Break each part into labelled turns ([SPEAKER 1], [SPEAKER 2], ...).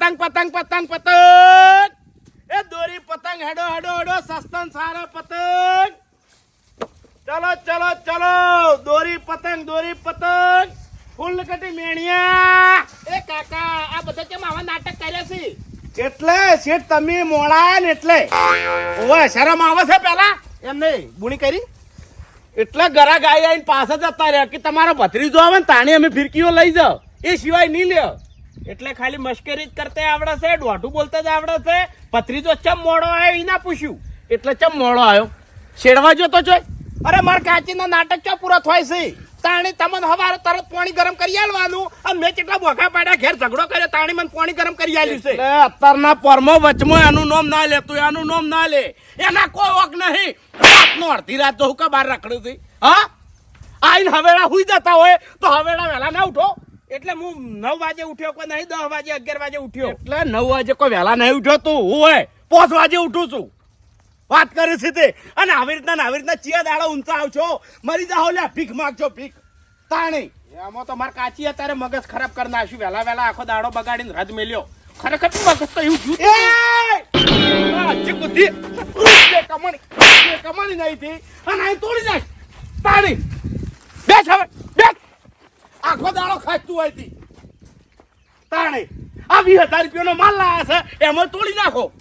[SPEAKER 1] પતંગ પતંગ પતંગ પતંગ એ દોરી પતંગ હેડો હેડો હેડો સસ્તન સારા પતંગ ચલો ચલો ચલો દોરી પતંગ ફૂલ કટી મેણિયા
[SPEAKER 2] એ કાકા આ બધા કેમ આવા નાટક કર્યા છે
[SPEAKER 1] એટલે શેઠ તમે મોળાયા ને એટલે ઓય શરમ આવે છે પેલા એમ નહીં બુણી કરી એટલે ગરા ગાય આવીને પાછા જતા રહ્યા કે તમારો ભત્રીજો આવે ને તાણી અમે ફિરકીઓ લઈ જાઓ એ સિવાય નહીં લ્યો એટલે ખાલી મશ્કરી જ કરતા આવડે છે દોઢું બોલતા જ આવડે છે ભત્રીજો ચમ મોડો આવ્યો એ ના પૂછ્યું એટલે ચમ મોડો આવ્યો શેડવા જોતો જોઈ અરે મારા કાચીના નાટક ચો પૂરા થાય છે તાણી તમને હવારે તરત પાણી ગરમ કરી આલવાનું અને મેં કેટલા બોખા પાડ્યા ઘેર ઝઘડો કર્યો તાણી મને પાણી ગરમ કરી આલ્યું છે અત્યારના પરમો વચમાં એનું નામ ના લે તું એનું નામ ના લે એના કોઈ વક નહીં રાતનો અડધી રાત તો હુકા બહાર રખડું છું હા આઈને હવેળા હુઈ જતા હોય તો હવેળા વહેલા ના ઉઠો એટલે હું 9 વાગે ઉઠ્યો કોઈ નહીં 10 વાગે 11 વાગે ઉઠ્યો એટલે 9 વાગે કોઈ વહેલા નહીં ઉઠ્યો તું હોય 5 વાગે ઉઠું છું વાત કરી છે તે અને આવી રીતના ચિયા દાડા ઊંચા આવશો મરી જાઓ લ્યા ભીખ માગજો ભીખ તાણી એમાં તો મારા કાચી અત્યારે મગજ ખરાબ કરી નાખ્યું વહેલા આખો દાડો બગાડીને રદ મેલ્યો ખરેખર મગજ તો એવું જૂઠું બુદ્ધિ કમાણી નહીં હતી અને અહીં તોડી નાખ તાણી બેસ હવે બેસ આખો દાડો ખાતું હોય તી તાણી આ 20,000 રૂપિયાનો માલ લાયા છે એમાં તોડી નાખો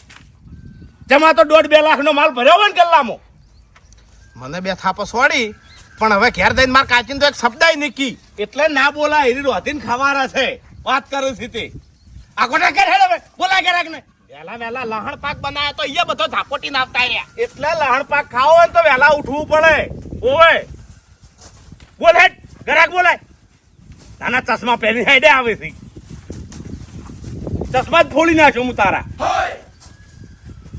[SPEAKER 1] જમા તો 1.5-2 લાખનો માલ ભર્યો હોય ને ગલ્લામાં મને 2 થાપો છોડી પણ હવે ઘેર જઈને માર કાચીને તો એક શબ્દાય નીકી એટલે ના બોલાય એની રોધીને ખાવાના છે વાત કરે છે તે આ કોને કે હેડ હવે બોલાય કે રાખ ને વહેલા લહણ પાક બનાવ્યો તો અહીંયા બધો ધાપોટી નાવતા રહ્યા એટલે લહણ પાક ખાવો હોય તો વહેલા ઉઠવું પડે ઓવે બોલ હેડ ગરાક બોલાય તાના ચશ્મા પહેરી હેડે આવે છે ચશ્મા જ ફોડી નાખ્યો હું તારા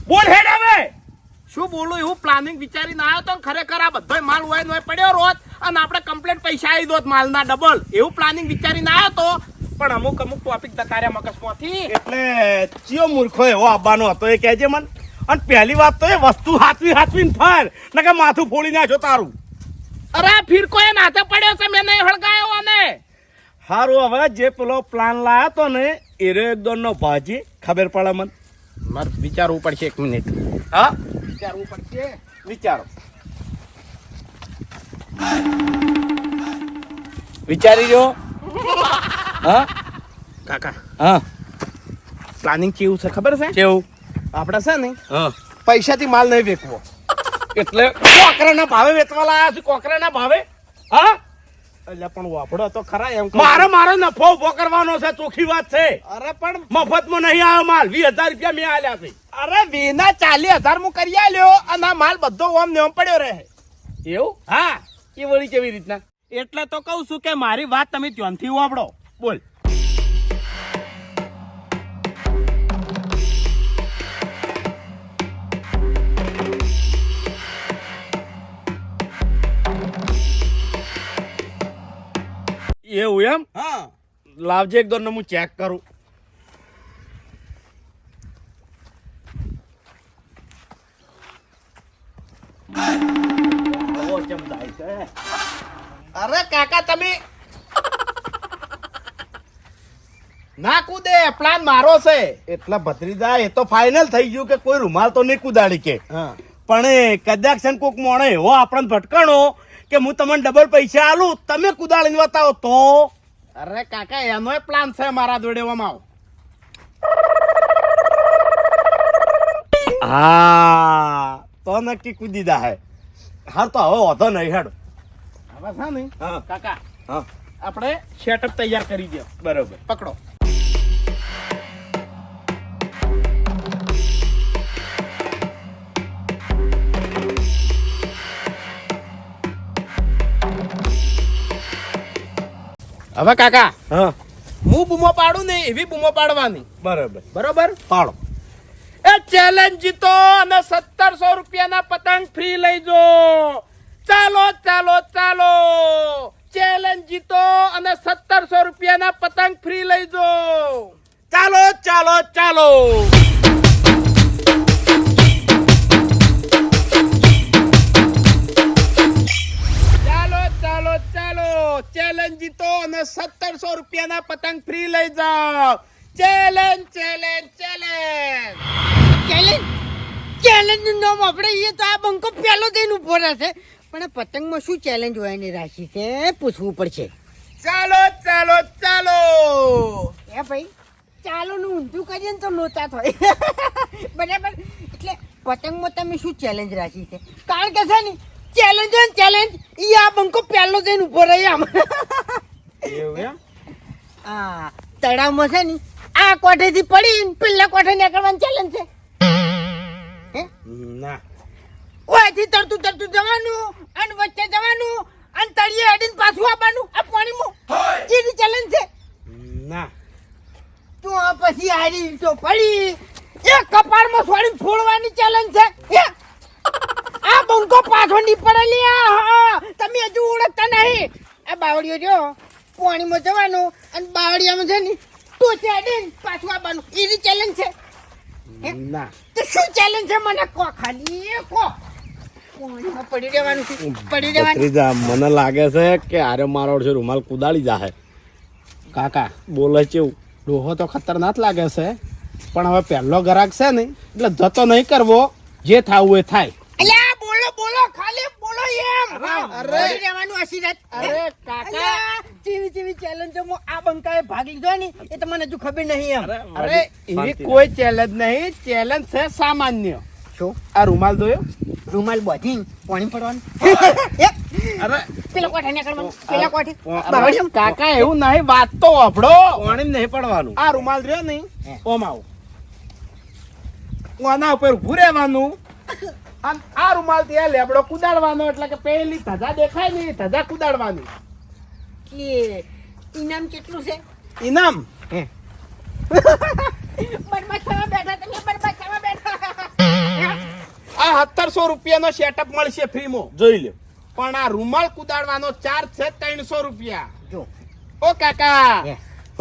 [SPEAKER 1] બોલ હેડ હવે શું બોલું એવું પ્લાનિંગ વિચારીને આવ્યો તો ખરેખર આ બધો માલ હોય ને પડ્યો રોજ અને આપણે કમ્પ્લેટ પૈસા આવી દોત માલના ડબલ એવું પ્લાનિંગ વિચારીને આવ્યો તો પણ અમુક ટોપિક દકાર્યા મગજમાંથી એટલે ચિયો મૂર્ખો એવો આવવાનો હતો એ કહેજે મને અને પહેલી વાત તો એ વસ્તુ હાથવીને ફર નકે માથું ફોડી નાખ્યો તારું અરે ફિરકો એ નાથે પડ્યો છે મેં નહીં હળગાયો અને હારું હવે જે પેલો પ્લાન લાયો તો ને એરો એકદમ નો ભાજી ખબર પડે મને મારે વિચારવું પડશે 1 મિનિટ હા વિચારવું પડશે વિચારો વિચારી જો હા કાકા હા પ્લાનિંગ કેવું છે ખબર છે કેવું આપણે છે ને હા પૈસાથી માલ નહીં વેચવો એટલે કોકરાના ભાવે વેચવા લાયા છે કોકરાના ભાવે હા એટલે પણ વાપડો તો ખરા એમ મારો નફો ઉભો કરવાનો છે ચોખ્ખી વાત છે અરે પણ મફતમાં નહીં આવ્યો માલ 20,000 રૂપિયા મેં આલ્યા છે અરે 20,000 હું કરી આલ્યો અને આ માલ બધો ઓમ ને ઓમ પડ્યો રહે એવું હા એ વળી કેવી રીતના એટલે તો કહું છું કે મારી વાત તમે ત્યાંથી વાપડો બોલ એવું એમ હા લાવજે એક દોર હું ચેક કરું અરે કાકા તમે ના કૂદે પ્લાન મારો છે એટલા ભત્રીજા એ તો ફાઇનલ થઈ ગયું કે કોઈ રૂમાલ તો નહીં કુદાડી કે પણ કદાચ કોક મોણે એવો આપણને ભટકાણો કે હું તમને ડબલ પૈસા આલું તમે કુદાળીને બતાવો તો અરે કાકા એનો પ્લાન છે મારા જોડે આવો હા તો નક્કી કૂદી દા હે હા તો હવે વાંધો નહીં હેડ હવે છે ને હા કાકા હા આપણે સેટઅપ તૈયાર કરી દો બરોબર પકડો હવે કાકા હા હું બૂમો પાડું ને એવી બૂમો પાડવાની બરોબર પાડો એ ચેલેન્જ જીતો અને 1700 રૂપિયાના પતંગ ફ્રી લઈ જો ચાલો ચેલેન્જ જીતો અને 1700 રૂપિયાના પતંગ ફ્રી લઈ જો ચાલો ચેલેન્જ જીતો અને 1700 રૂપિયાના પતંગ ફ્રી લઈ જાઓ ચેલેન્જ ચેલેન્જ ચેલેન્જ.
[SPEAKER 3] ચેલેન્જ નું નામ આપણે એ તો આ બંકો પહેલો જઈને ઉભો રહેશે, પણ આ પતંગમાં શું ચેલેન્જ હોય એની રાશિ છે પૂછવું પડશે.
[SPEAKER 1] ચાલો ચાલો ચાલો.
[SPEAKER 3] એ ભાઈ ચાલો નું ઊંધું કરીએ ને તો લોચા થાય. બરાબર, એટલે પતંગમાં તમે શું ચેલેન્જ રાખી છે? કારણ કે છે ને ચેલેન્જ હોય ને ચેલેન્જ એ આ બંકો પહેલો જઈને ઉભો રહી આમ.
[SPEAKER 1] એવું એમ?
[SPEAKER 3] આ તળાવમાં છે ને આ કોઠેથી પડીને પેલા કોઠે નીકળવાની ચેલેન્જ છે. હે
[SPEAKER 1] ના.
[SPEAKER 3] ઓયથી તરતું તરતું જવાનું અને વચ્ચે જવાનું અને તળિયે હેડીને પાછું આવવાનું આ પાણીમાં એની ચેલેન્જ છે.
[SPEAKER 1] ના.
[SPEAKER 3] તો આ પછી હારી તો પડી એક કપાળમાં છોડીને ફોડવાની ચેલેન્જ છે. હે? આ બંકો પાછો ની પડેલી તમે હજુ ઓળખતા નહીં. આ બાવળીઓ જો પાણીમાં જવાનું અને બાવળિયામાં છે ને ટોચે હેડીને પાછું આવવાનું એની ચેલેન્જ છે.
[SPEAKER 1] ના.
[SPEAKER 3] તો શું ચેલેન્જ છે મને કહો, ખાલી કહો. પાણીમાં પડી રહેવાનું છે, પડી રહેવાનું.
[SPEAKER 1] ભત્રીજા, મને લાગે છે કે આરે મારો છે રૂમાલ કુદાળી જાહે. કાકા બોલે કેવું, ડોહો તો ખતરનાક લાગે છે, પણ હવે પહેલો ગ્રાહક છે ને એટલે જતો નહીં કરવો, જે થાવું એ થાય.
[SPEAKER 3] અલ્યા બોલો બોલો, ખાલી બોલો એમ.
[SPEAKER 1] અરે.
[SPEAKER 3] પડી રહેવાનું આશીર્વાદ.
[SPEAKER 1] અરે કાકા.
[SPEAKER 3] અલ્યા, જેવી જેવી ચેલેન્જોમાં આ બંકાએ ભાગ લીધો ને એ તમને હજુ ખબર નહીં એમ.
[SPEAKER 1] અરે એવી કોઈ ચેલેન્જ નહીં, ચેલેન્જ છે સામાન્ય.
[SPEAKER 3] શું
[SPEAKER 1] આ રૂમાલ દોયો.
[SPEAKER 3] રૂમાલ બાંધી પાણી પડવાનું.
[SPEAKER 1] અરે
[SPEAKER 3] પેલા કોઠે નીકળવાનું, પેલા કોઠે
[SPEAKER 1] અરે,
[SPEAKER 3] બાવળિયામાં.
[SPEAKER 1] કાકા એવું નહીં, વાત તો વાપડો. પાણી નહીં પડવાનું. આ રૂમાલ રહ્યો નહીં, ઓમ આવો. આના ઉપર ઊભું રહેવાનું અને આ રૂમાલ ત્યાં લેબડો કુદાડવાનો, એટલે કે પેલી ધજા દેખાય ને એ ધજા કુદાડવાની.
[SPEAKER 3] કે ઇનામ કેટલું છે?
[SPEAKER 1] ઇનામ
[SPEAKER 3] બરબાદ થવા બેઠા તમે, બરબાદ થવા બેઠા.
[SPEAKER 1] આ 1700 રૂપિયાનો સેટઅપ મળશે ફ્રીમાં, જોઈ લો. પણ આ રૂમાલ કુદાડવાનો ચાર્જ છે 300 રૂપિયા.
[SPEAKER 3] જો
[SPEAKER 1] ઓ કાકા,
[SPEAKER 3] હે.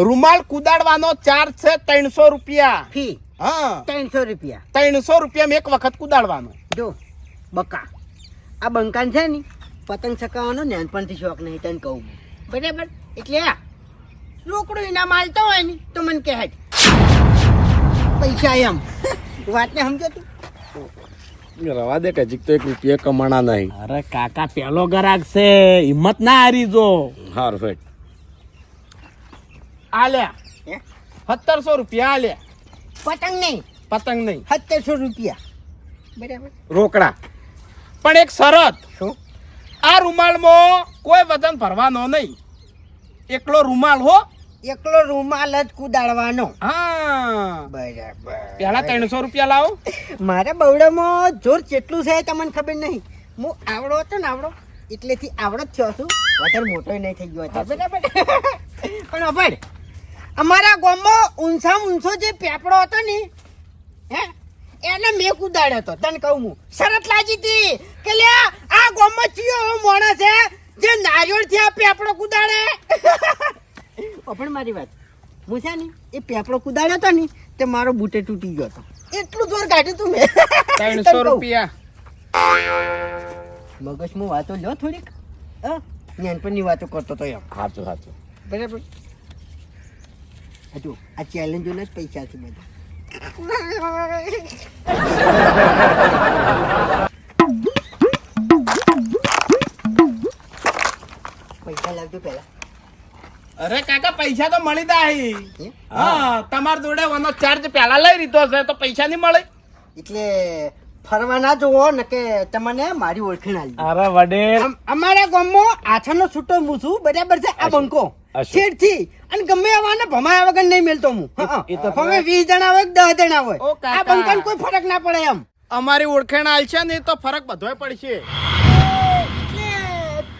[SPEAKER 1] રૂમાલ કુદાડવાનો ચાર્જ છે 300 રૂપિયા.
[SPEAKER 3] ફી
[SPEAKER 1] હા,
[SPEAKER 3] 300 રૂપિયા.
[SPEAKER 1] 300 રૂપિયામાં એક વખત કુદાડવાનો.
[SPEAKER 3] જો બકા, આ બંકાન છે ને પતંગ ચકાવવાનો નાનપણથી શોખ નહીં, તને કહું. બરાબર, એટલે આ રોકડું ઇનામ આલતો હોય ને તો મને કહે જ. પૈસા એમ વાતને સમજો તું.
[SPEAKER 1] રવા દે, કજીક તો 1 રૂપિયા કમાણા નહીં. અરે કાકા, પેલો ગ્રાહક છે, હિંમત ના હારી જો. હાર ફેટ આલ્યા
[SPEAKER 3] હે?
[SPEAKER 1] 1700 રૂપિયા આલ્યા.
[SPEAKER 3] પતંગ નહીં,
[SPEAKER 1] પતંગ નહીં,
[SPEAKER 3] 1700 રૂપિયા. બરાબર,
[SPEAKER 1] રોકડા. પણ એક શરત,
[SPEAKER 3] શું?
[SPEAKER 1] આ રૂમાલમાં કોઈ વજન ભરવાનો નહીં, એકલો રૂમાલ હો.
[SPEAKER 3] એકલો રૂમાલ જ કુદાડવાનો.
[SPEAKER 1] હા,
[SPEAKER 3] બરાબર.
[SPEAKER 1] પેલા 300 રૂપિયા લાવો.
[SPEAKER 3] મારા બવડામાં જોર કેટલું છે તમને ખબર નહીં. હું આવડો હતો ને આવડો, એટલેથી આવડો જ થયો છું, વધારે મોટો નહીં થઈ ગયો હતો. બરાબર. પણ અભડ, અમારા ગામમાં ઊંચામાં ઊંચો જે પેપડો હતો ને, હે, એને મેં કુદાડ્યો હતો. તને કહું, હું શરત લાગી હતી કે લે આ ગામમાં ચિયો એવો માણસ છે જે નારિયેળથી આ પેપડો કુદાડે. પણ મારી વાત, હું છે ને એ પેપડો કુદાડ્યો હતો ને તે મારો બૂટે તૂટી ગયો હતો. એટલું જોર કાઢ્યું તું મેં.
[SPEAKER 1] 300 રૂપિયા.
[SPEAKER 3] મગજમાં વાતો લો થોડીક. હા, નાનપણની વાતો કરતો હતો એમ.
[SPEAKER 1] સાચું સાચું.
[SPEAKER 3] બરાબર. હજુ આ ચેલેન્જોના જ પૈસા છે બધા. પૈસા લાવજો પેલા.
[SPEAKER 1] અરે કાકા, પૈસા તો મળી જાય.
[SPEAKER 3] હે?
[SPEAKER 1] હા, તમારા જોડે વનો ચાર્જ પેલા લઈ લીધો છે તો પૈસા નહીં મળે.
[SPEAKER 3] એટલે ફરવા ના જોવો ને કે તમને મારી ઓળખાણ આવી.
[SPEAKER 1] અરે વડેલ,
[SPEAKER 3] અમારા ગામમાં આછાનો છૂટો હું છું. બરાબર છે. આ બંકો છેડથી અને ગમે એવાને ભમાયા વગર નહીં મેલતો હું.
[SPEAKER 1] એ તો
[SPEAKER 3] અમે 20 જણા હોય 10 જણા હોય,
[SPEAKER 1] ઓ કાકા.
[SPEAKER 3] આ બંકાને કોઈ ફરક ના પડે એમ.
[SPEAKER 1] અમારી ઓળખાણ આલ છે ને તો ફરક બધોય પડશે.
[SPEAKER 3] એટલે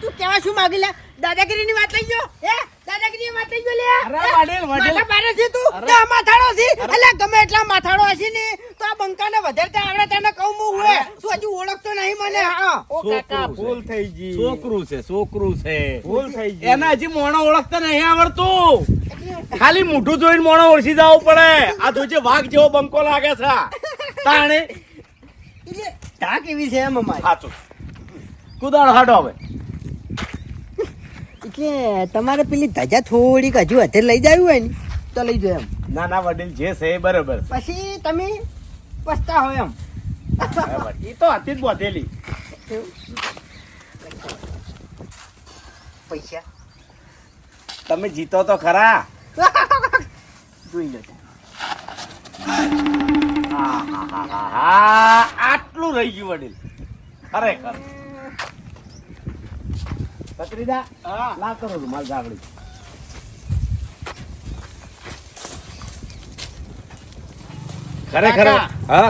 [SPEAKER 3] તું કેવા શું માંગી લે? દાદાગીરીની વાત લઈ ગયો? હે, દાદાગીરીની વાત લઈ ગયો લે?
[SPEAKER 1] અરે વડીલ, વડીલ.
[SPEAKER 3] માથા પાડે છે તું?
[SPEAKER 1] અરે.
[SPEAKER 3] ના, માથાડો છે. અલ્યા ગમે એટલા માથાડો હશે ને તો આ બંકાને વધારે આવડે તને કહું હું હોય. તું હજુ ઓળખતો નહીં મને. હા,
[SPEAKER 1] ઓ કાકા, ભૂલ થઈ ગઈ.
[SPEAKER 4] છોકરું છે
[SPEAKER 1] ભૂલ થઈ ગઈ.
[SPEAKER 4] એના હજી મોણો ઓળખતા નહીં આવડતું. ખાલી મોઢું જોઈને મોણો ઓળખી જવું પડે. આ તો જે વાઘ જેવો બંકો લાગે છે તાણે.
[SPEAKER 3] એટલે ધાક એવી છે એમ અમારી.
[SPEAKER 4] સાચું કુદાડ હાડો હવે.
[SPEAKER 3] એટલે તમારે પેલી ધજા થોડીક હજુ હાથે લઈ જવી હોય ને જીતતો લઈ જાય એમ.
[SPEAKER 1] ના ના વડીલ જે છે એ બરોબર છે.
[SPEAKER 3] પછી તમે પછતા હોય એમ.
[SPEAKER 1] બરાબર. ઈ તો હતી જ બોધેલી.
[SPEAKER 3] પૈસા
[SPEAKER 1] તમે જીતો તો ખરા.
[SPEAKER 3] જોઈ લો.
[SPEAKER 1] આહાહાહા. આટલું રહી ગયું વડીલ ખરેખર. પત્રીદા લા કરો રૂમાલ જાગડી. ખરેખર હા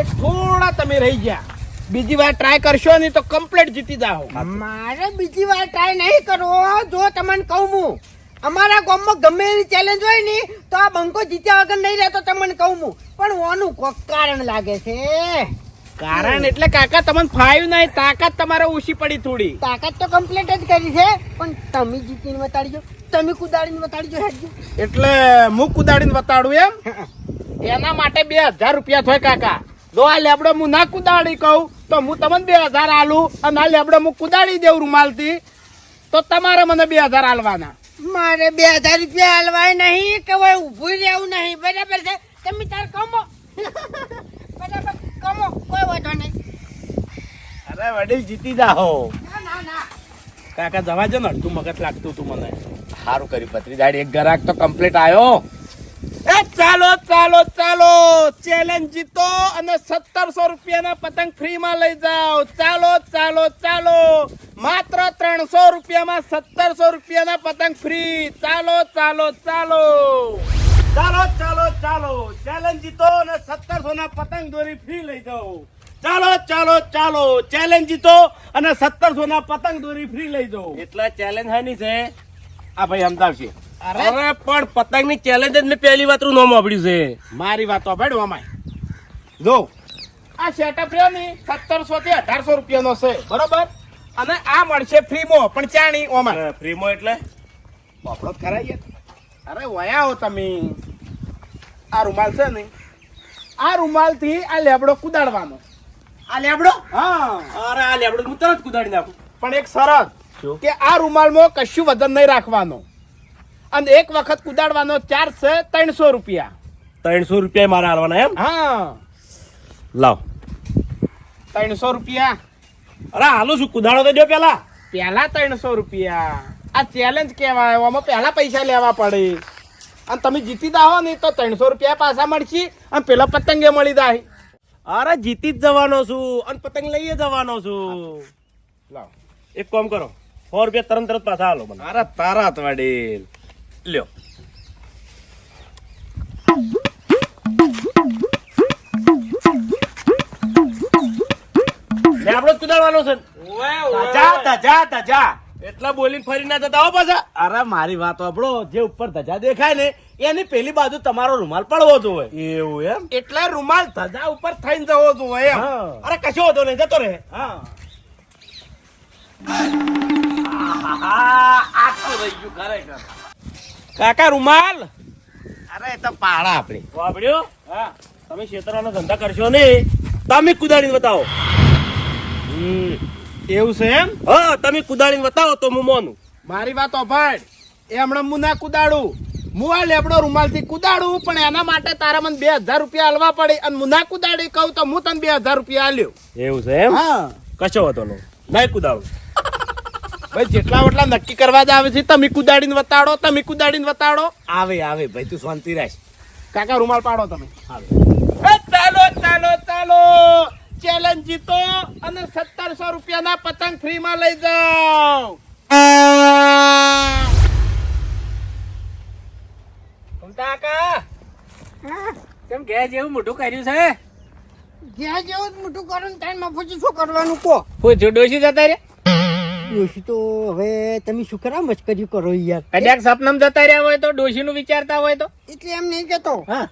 [SPEAKER 2] એક થોડા તમે રહી ગયા, બીજી વાર ટ્રાય કરશો ને તો કમ્પ્લીટ જીતી જાઓ.
[SPEAKER 3] મારે બીજી વાર ટ્રાય નહીં કરવો. જો તમને કહું હું, અમારા ગામમાં ગમે એવી ચેલેન્જ હોય ને તો આ બંકો જીત્યા વગર નહીં રહેતો. તમને કહું હું, પણ ઓનું કોક કારણ લાગે છે.
[SPEAKER 2] કારણ એટલે કાકા તમને ફાયું નહીં, તાકાત તમારે ઓછી પડી થોડી.
[SPEAKER 3] તાકાત તો કમ્પ્લીટ જ કરી છે, પણ તમે જીતીને બતાડજો, તમે કુદાડીને બતાડજો. હેડજો.
[SPEAKER 2] એટલે હું કુદાડીને બતાડું એમ? એના માટે 2000 રૂપિયા થાય કાકા. જો આ લેબડો હું ના કુદાડી કહું તો હું તમને 2000 આલું, અને આ લેબડો હું કુદાડી દેવું રૂમાલથી તો તમારે મને 2000 આલવાના.
[SPEAKER 3] મારે 2000 રૂપિયા હાલવાય નહીં કે ભાઈ ઊભું રહેવું નહીં. બરાબર છે? તમે તાર કમો. બરાબર કમો, કોઈ વાંધો નહીં.
[SPEAKER 1] અરે વડીલ જીતી જાઓ.
[SPEAKER 3] ના ના ના,
[SPEAKER 2] કાકા જવા જો ને, અડધું મગજ લાગતું તું મને.
[SPEAKER 1] સારું કર્યું પત્રીદાડી. એક ગ્રાહક તો કમ્પ્લીટ આવ્યો.
[SPEAKER 2] એ ચાલો ચાલો ચાલો, ચેલેન્જ જીતો અને 1700 રૂપિયાના પતંગ ફ્રી માં લઈ જાઓ. ચાલો ચાલો ચાલો, માત્ર 300 રૂપિયામાં 1700 રૂપિયાના પતંગ ફ્રી. ચાલો ચાલો ચાલો.
[SPEAKER 1] ચાલો ચાલો ચાલો, ચેલેન્જ જીતો અને 1700 ના પતંગ દોરી ફ્રી લઈ જાઓ. ચાલો ચાલો ચાલો, ચેલેન્જ જીતો અને 1700 ના પતંગ દોરી ફ્રી લઈ જાઓ.
[SPEAKER 4] એટલા ચેલેન્જ હાની છે
[SPEAKER 1] આ ભાઈ સમજાવશે.
[SPEAKER 4] અરે પણ પતંગ ની ચેલેન્જ જ મેં પહેલી વાર નું નામ આપડ્યું છે.
[SPEAKER 2] મારી વાત સાંભળો અમાય. જો આ સેટઅપ રહ્યો ને 1700 થી 1800 રૂપિયાનો છે, બરોબર? અને આ મળશે ફ્રીમાં, પણ ચાણી ઓમાં
[SPEAKER 4] ફ્રીમાં એટલે
[SPEAKER 2] વાપરો ખરા યાર. અરે વયા હો તમે. આ રૂમાલ છે ને, આ રૂમાલ થી આ લેબડો કુદાડવાનો.
[SPEAKER 4] આ લેબડો?
[SPEAKER 2] હા,
[SPEAKER 4] અરે આ લેબડો હું તરત કુદાડી નાખું.
[SPEAKER 2] પણ એક શરત
[SPEAKER 4] શું?
[SPEAKER 2] કે આ રૂમાલમાં કશું વજન નહીં રાખવાનો, અને એક વખત કુદાડવાનો ચાર્જ છે 300 રૂપિયા.
[SPEAKER 4] 300 રૂપિયા મારે હાલવાના એમ?
[SPEAKER 2] હા,
[SPEAKER 4] લાવ.
[SPEAKER 2] 300 રૂપિયા.
[SPEAKER 4] અરે હાલો છું, કુદાડો તો જો પેલા.
[SPEAKER 2] પહેલા 300 રૂપિયા. આ ચેલેન્જ કહેવાય, આમાં પહેલા પૈસા લેવા પડે. અને તમે જીતી દાવો ને તો 300 રૂપિયા પાછા મળશે, અને પેલો પતંગે મળી જાય.
[SPEAKER 4] અરે જીતી જ જવાનો છું અને પતંગ લઈએ જવાનો છું.
[SPEAKER 2] લાવ.
[SPEAKER 4] એક કામ કરો, 100 રૂપિયા તરત પાછા હાલો મને.
[SPEAKER 1] અરે તારા વડીલ
[SPEAKER 4] લ્યો. લેબડો જ કુદાડવાનો છે ને?
[SPEAKER 1] ધજા ધજા ધજા.
[SPEAKER 4] એટલા બોલીને ફરી ના જતા હો પાછા.
[SPEAKER 1] અરે મારી વાત સાંભળો, જે ઉપર ધજા દેખાય ને એની પેલી બાજુ તમારો રૂમાલ પડવો જોઈએ.
[SPEAKER 4] એવું એમ?
[SPEAKER 2] એટલે રૂમાલ ધજા ઉપર થઈને જવો જોઈએ એમ.
[SPEAKER 1] હા.
[SPEAKER 4] અરે કશો હતો નહીં, જતો રહે.
[SPEAKER 1] હા.
[SPEAKER 4] આટલું રહી ગયું ખરેખર.
[SPEAKER 2] કાકા રૂમાલ.
[SPEAKER 1] અરે એ તો પાડા આપણી.
[SPEAKER 4] વાપડ્યો? હા. તમે ખેતરવાનો ધંધા કરશો ને, તમે કુદાડીને બતાવો.
[SPEAKER 2] એવું છે એમ?
[SPEAKER 4] હા, તમે કુદાડીને બતાવો તો હું માનું.
[SPEAKER 2] મારી વાત સાંભળ. એ હમણાં હું ના કુદાડું. હું આ લેબડો રૂમાલ થી કુદાડું, પણ એના માટે તારા મને 2000 રૂપિયા આલવા પડે. અને હું ના કુદાડી કહું તો હું તને 2000 રૂપિયા આલ્યો.
[SPEAKER 4] એવું છે એમ?
[SPEAKER 2] હા
[SPEAKER 4] કશો હતો નહીં, નહીં કુદાડું.
[SPEAKER 2] ભાઈ, જેટલા વટલા નક્કી કરવા જ આવે છે. તમે કુદાડીને બતાડો, તમે કુદાડીને બતાડો.
[SPEAKER 1] આવે આવે ભાઈ, તું શાંતિ રાખ.
[SPEAKER 2] કાકા રૂમાલ પાડો તમે. એ ચાલો ચાલો ચાલો, ચેલેન્જ જીતો અને 1700 રૂપિયાના પતંગ ફ્રી માં લઈ જાઓ.
[SPEAKER 3] હા,
[SPEAKER 4] કેમ ઘેર જેવું મોટું કર્યું છે?
[SPEAKER 3] જ્યાં જેવું જ મોટું કરો ને ત્યાં મફુજી શું કરવાનું કહો.
[SPEAKER 2] ડોસી જતા રે
[SPEAKER 3] ડોશી તો હવે તમે શું કરા મસ્કરી કરો યાર.
[SPEAKER 2] કદાચ સપનામ જતા રહ્યા હોય તો ડોસી નું વિચારતા હોય તો.
[SPEAKER 3] એટલે એમ નહીં કેતો.
[SPEAKER 2] હા,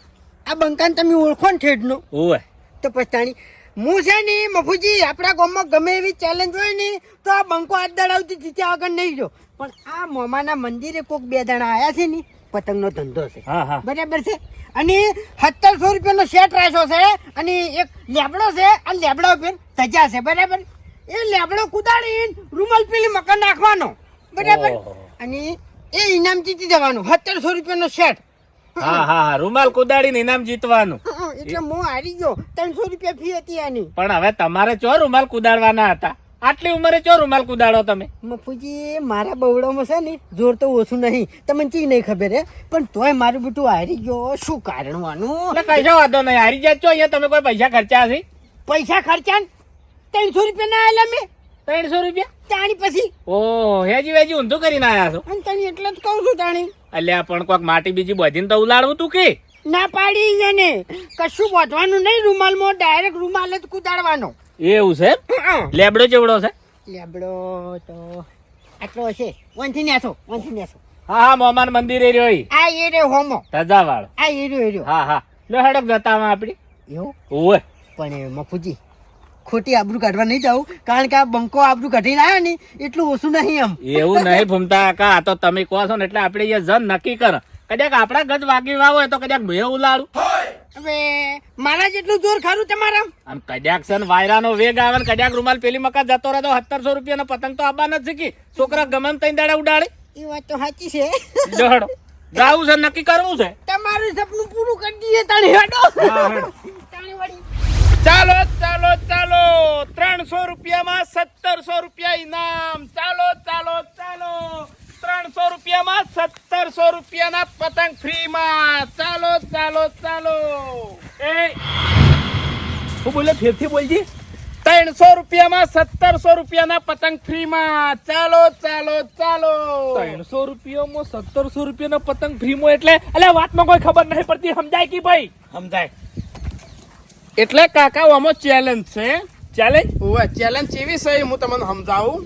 [SPEAKER 3] આ બંકાને તમે ઓળખો ને ઠેઠનો,
[SPEAKER 4] ઓય
[SPEAKER 3] તો પછતાણી હું છે ને મફુજી, આપણા ગામમાં ગમે એવી ચેલેન્જ હોય ને તો આ બંકો હાથ દડાવતી જીત્યા આગળ નહીં રહ્યો. પણ આ મોમાના મંદિરે કોક 2 દાણા આયા છે ને, પતંગનો ધંધો છે.
[SPEAKER 4] હા હા.
[SPEAKER 3] બરાબર છે. અને 1700 રૂપિયાનો સેટ રાખ્યો છે, અને એક લેબડો છે, આ લેબડા ઉપર ધજા છે. બરાબર? એ લેબડો કુદાડીને રૂમાલ પેલી મકાન નાખવાનો. બરાબર?
[SPEAKER 4] ઓહો.
[SPEAKER 3] અને એ ઇનામ જીતી જવાનું 1700 રૂપિયાનો સેટ.
[SPEAKER 2] હા હા રૂમાલ કુદાડીને ઇનામ જીતવાનું.
[SPEAKER 3] એટલે હું હારી ગયો. 300 રૂપિયા ફી હતી આની.
[SPEAKER 2] પણ હવે તમારે ચો રૂમાલ કુદાડવાના હતા? આટલી ઉંમરે ચો રૂમાલ કુદાડો તમે?
[SPEAKER 3] મફુજી મારા બવડામાં છે ને જોર તો ઓછું નહીં, તમને ચી નહીં ખબર હે, પણ તોય મારું બેટું હારી ગયો. શું કારણ વાનું?
[SPEAKER 2] એટલે કશો વાંધો નહીં, હારી જાય છો. અહીંયા તમે કોઈ પૈસા ખર્ચા હશે?
[SPEAKER 3] પૈસા ખર્ચા 300 રૂપિયા ના આવેલા મેં
[SPEAKER 2] 300 રૂપિયા?
[SPEAKER 3] તાણી પછી
[SPEAKER 2] ઓહ હેજી વેજી ઊંધું કરીને આયા છો.
[SPEAKER 3] અને તને એટલે જ કહું છું તાણી.
[SPEAKER 2] અલ્યા પણ કોક માટી બીજી બધીને તો ઉલાડવું તું કે?
[SPEAKER 3] ના પાડી એને કશું બોધવાનું નહીં, રૂમાલમાં ડાયરેક્ટ રૂમાલ જ કુદાડવાનો.
[SPEAKER 2] એવું છે? લેબડો ચેવડો છે?
[SPEAKER 3] લેબડો તો આટલો હશે. વનથી નેસો.
[SPEAKER 2] હા હા મોમાન મંદિરે રહ્યો ઈ.
[SPEAKER 3] આ એ રે હોમો.
[SPEAKER 2] ધજા વાળો.
[SPEAKER 3] આ એ રહ્યો.
[SPEAKER 2] હા હા લો હેડક જતા આમાં આપડી.
[SPEAKER 3] એવું
[SPEAKER 2] ઓય
[SPEAKER 3] પણ મફુજી ખોટી આબરૂ કાઢવા નહીં જાવ, કારણ કે આ બંકો આબરૂ કાઢીને આવ્યો ને એટલું ઓછું નહીં આમ.
[SPEAKER 2] એવું નહીં ભૂમતા કાકા, આ તો તમે કહો છો ને એટલે આપણે અહીંયા જન નક્કી કરો. કદાચ આપડા ગજ વાગી વાવ હોય તો કદાચ મેં ઉલાડું.
[SPEAKER 3] હવે મારા જેટલું જોર ખરું તમારા?
[SPEAKER 2] આમ કદાચ છે ને વાયરાનો વેગ આવે ને કદાચ રૂમાલ પેલી મકા જતો રહે તો 1700 રૂપિયાનો પતંગ તો આબા નથી શીખી. છોકરા ગમે તઈ દાડા ઉડાડે.
[SPEAKER 3] એ વાત તો સાચી છે.
[SPEAKER 2] હેડો જાવું છે, નક્કી કરવું છે.
[SPEAKER 3] તમારું સપનું પૂરું કરી દઈએ તાણે હેડો. તાણે વળી
[SPEAKER 2] ચાલો ચાલો ચાલો 300 રૂપિયામાં 1700 રૂપિયા ઇનામ. ચાલો ચાલો ચાલો 300 રૂપિયામાં 1700 રૂપિયાના પતંગ ફ્રીમાં. ચાલો ચાલો ચાલો. એ હું બોલે ફેરથી બોલજી. 300 રૂપિયામાં 1700 રૂપિયાના પતંગ ફ્રીમાં. ચાલો ચાલો ચાલો. 300 રૂપિયામાં 1700 રૂપિયાના પતંગ ફ્રીમાં એટલે અલ્યા વાતમાં કોઈ ખબર નહીં પડતી. સમજાય કે ભાઈ? સમજાય. એટલે કાકા આમાં ચેલેન્જ છે. ચેલેન્જ? ઓવે ચેલેન્જ એવી છે, હું તમને સમજાવું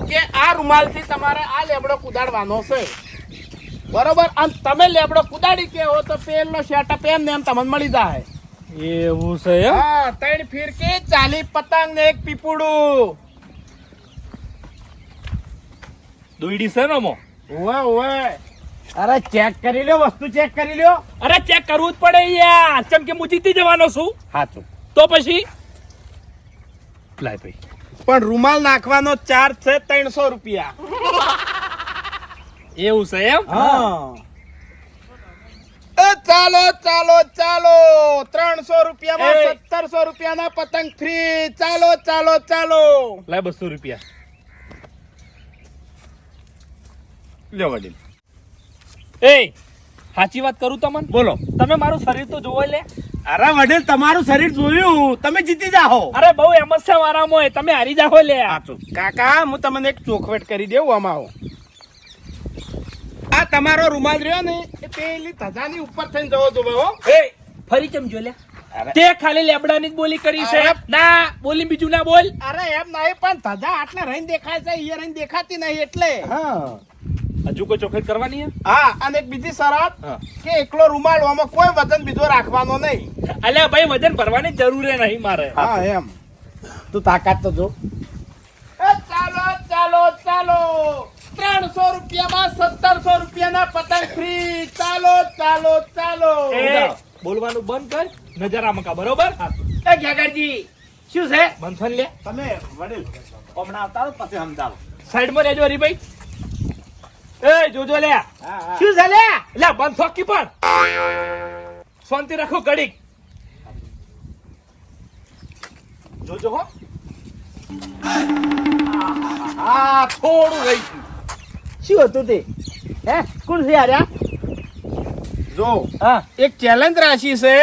[SPEAKER 2] કે આ રૂમાલ થી તમારે આ લેબડો કુદાડવાનો છે, બરોબર? અને તમે લેબડો કુદાડી કે હો તો પેલનો સેટઅપ એમ ને એમ તમને મળી જાય. એવું છે? હા 3 ફિરકી 40 પતંગ ને 1 પીપુડું. દોઈડી છે ને મો? ઓવે ઓવે. અરે ચેક કરી લ્યો, વસ્તુ ચેક કરી લ્યો. અરે ચેક કરવું જ પડે યાર, ચમ કે હું જીતી જવાનો છું. હાચું તો પછી લાય ભાઈ. પણ રૂમાલ નાખવાનો ચાર્જ છે 300 રૂપિયા. એવું છે એમ? હા. ચાલો ચાલો ચાલો 300 રૂપિયામાં 1700 રૂપિયાના પતંગ ફ્રી. ચાલો ચાલો ચાલો. લાય 200 રૂપિયા લ્યો વડીલ. એ સાચી વાત કરું તમને? બોલો. તમે મારું શરીર તો જોવો લે.
[SPEAKER 1] અરે વડીલ તમારું શરીર જોયું, તમે જીતી જાઓ.
[SPEAKER 2] અરે બહુ એમ જ છે મારામાં, તમે હારી જાઓ લે.
[SPEAKER 1] કાકા હું તમને એક ચોખવટ કરી દેવું આમાં.
[SPEAKER 2] આ તમારો રૂમાલ રહ્યો ને એ પેલી ધજાની ઉપર થઈને જવો તો હો. એ ફરી કેમ જો લે? તે ખાલી લેબડાની જ બોલી કરી છે. ના બોલી બીજું ના બોલ.
[SPEAKER 1] અરે એમ નહીં, પણ ધજા આટલે રહીને દેખાય છે, અહીંયા રહીને દેખાતી નહીં એટલે.
[SPEAKER 2] હા હજુ કોઈ ચોખવટ કરવાની?
[SPEAKER 1] હા અને એક બીજી શરત કે એકલો રૂમાલ આમાં કોઈ વજન બીજો રાખવાનો નહીં.
[SPEAKER 2] અલ્યા ભાઈ વજન ભરવાની જરૂર નહીં મારે.
[SPEAKER 1] હા એમ તું તાકાત તો જો. ચાલો ચાલો ચાલો 300 રૂપિયામાં 1700 રૂપિયાના પતંગ ફ્રી. ચાલો ચાલો ચાલો.
[SPEAKER 2] બોલવાનું બંધ કર, નજર આમકા બરોબર?
[SPEAKER 1] એ ઘેગરજી
[SPEAKER 2] શું છે? બંધન લે.
[SPEAKER 1] તમે વડીલ હમણાં આવતા રહો, પછી સમજાવો.
[SPEAKER 2] સાઈડમાં રહેજો હરીભાઈ. એ જોજો લે.
[SPEAKER 1] શું છે લે?
[SPEAKER 2] લે બંધ થોકી પણ શાંતિ રાખો ઘડીક. જોજો હો.
[SPEAKER 1] હા થોડું રહી ગયું. શું હતું તે? હે કોણ છે આર્યા? જો
[SPEAKER 2] હા
[SPEAKER 1] એક ચેલેન્જ રાશિ છે.